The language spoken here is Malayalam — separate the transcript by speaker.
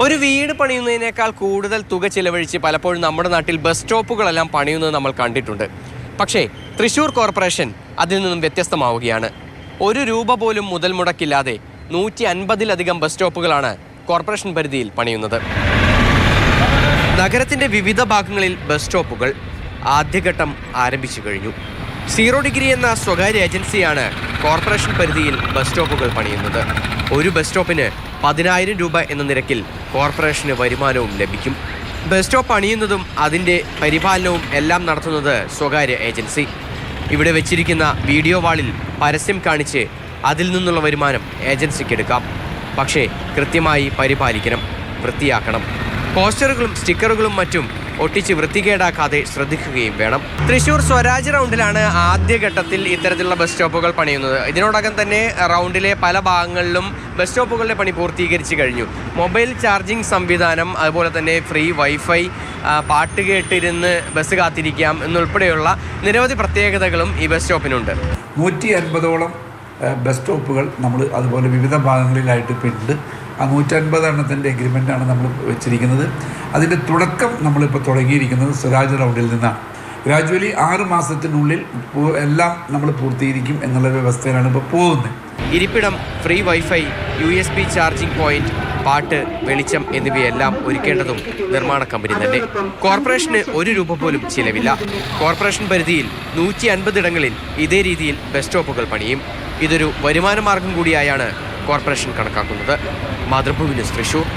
Speaker 1: ഒരു വീട് പണിയുന്നതിനേക്കാൾ കൂടുതൽ തുക ചിലവഴിച്ച് പലപ്പോഴും നമ്മുടെ നാട്ടിൽ ബസ് സ്റ്റോപ്പുകളെല്ലാം പണിയുന്നത് നമ്മൾ കണ്ടിട്ടുണ്ട്. പക്ഷേ തൃശ്ശൂർ കോർപ്പറേഷൻ അതിൽ നിന്നും വ്യത്യസ്തമാവുകയാണ്. ₹1 പോലും മുതൽ മുടക്കില്ലാതെ 150-ലധികം ബസ് സ്റ്റോപ്പുകളാണ് കോർപ്പറേഷൻ പരിധിയിൽ പണിയുന്നത്. നഗരത്തിൻ്റെ വിവിധ ഭാഗങ്ങളിൽ ബസ് സ്റ്റോപ്പുകൾ ആദ്യഘട്ടം ആരംഭിച്ചു കഴിഞ്ഞു. സീറോ ഡിഗ്രി എന്ന സ്വകാര്യ ഏജൻസിയാണ് കോർപ്പറേഷൻ പരിധിയിൽ ബസ് സ്റ്റോപ്പുകൾ പണിയുന്നത്. ഒരു ബസ് സ്റ്റോപ്പിന് ₹10,000 എന്ന നിരക്കിൽ കോർപ്പറേഷന് വരുമാനവും ലഭിക്കും. ബസ് സ്റ്റോപ്പ് പണിയുന്നതും അതിൻ്റെ പരിപാലനവും എല്ലാം നടത്തുന്നത് സ്വകാര്യ ഏജൻസി. ഇവിടെ വെച്ചിരിക്കുന്ന വീഡിയോ വാളിൽ പരസ്യം കാണിച്ച് അതിൽ നിന്നുള്ള വരുമാനം ഏജൻസിക്കെടുക്കാം. പക്ഷേ കൃത്യമായി പരിപാലിക്കണം, വൃത്തിയാക്കണം. പോസ്റ്ററുകളും സ്റ്റിക്കറുകളും മറ്റും ഒട്ടിച്ച് വൃത്തികേടാക്കാതെ ശ്രദ്ധിക്കുകയും വേണം. തൃശ്ശൂർ സ്വരാജ് റൗണ്ടിലാണ് ആദ്യഘട്ടത്തിൽ ഇത്തരത്തിലുള്ള ബസ് സ്റ്റോപ്പുകൾ പണിയുന്നത്. ഇതിനോടകം തന്നെ റൗണ്ടിലെ പല ഭാഗങ്ങളിലും ബസ് സ്റ്റോപ്പുകളുടെ പണി പൂർത്തീകരിച്ചു കഴിഞ്ഞു. മൊബൈൽ ചാർജിംഗ് സംവിധാനം, അതുപോലെ തന്നെ ഫ്രീ വൈഫൈ, പാട്ട് കേട്ടിരുന്ന് ബസ് കാത്തിരിക്കാം എന്നുൾപ്പെടെയുള്ള നിരവധി പ്രത്യേകതകളും ഈ ബസ് സ്റ്റോപ്പിനുണ്ട്.
Speaker 2: 150ഓളം ബസ് സ്റ്റോപ്പുകൾ നമ്മൾ അതുപോലെ വിവിധ ഭാഗങ്ങളിലായിട്ട് ഇപ്പോൾ ഉണ്ട്. ആ 150 എണ്ണത്തിൻ്റെ എഗ്രിമെൻ്റാണ് നമ്മൾ വെച്ചിരിക്കുന്നത്. അതിൻ്റെ തുടക്കം നമ്മളിപ്പോൾ തുടങ്ങിയിരിക്കുന്നത് സ്വരാജ് റൗണ്ടിൽ നിന്നാണ്. ഗ്രാജുവലി 6 മാസത്തിനുള്ളിൽ എല്ലാം നമ്മൾ പൂർത്തീകരിക്കും എന്നുള്ള വ്യവസ്ഥയിലാണ് ഇപ്പോൾ പോകുന്നത്.
Speaker 1: ഇരിപ്പിടം, free wifi, USB charging point, പാട്ട്, വെളിച്ചം എന്നിവയെല്ലാം ഒരുക്കേണ്ടതും നിർമ്മാണ കമ്പനി തന്നെ. കോർപ്പറേഷന് ₹1 പോലും ചിലവില്ല. കോർപ്പറേഷൻ പരിധിയിൽ 150 ഇടങ്ങളിൽ ഇതേ രീതിയിൽ ബസ് സ്റ്റോപ്പുകൾ പണിയും. ഇതൊരു വരുമാന മാർഗം കൂടിയായാണ് കോർപ്പറേഷൻ കണക്കാക്കുന്നത്. മാതൃഭൂമി ന്യൂസ്, തൃശ്ശൂർ.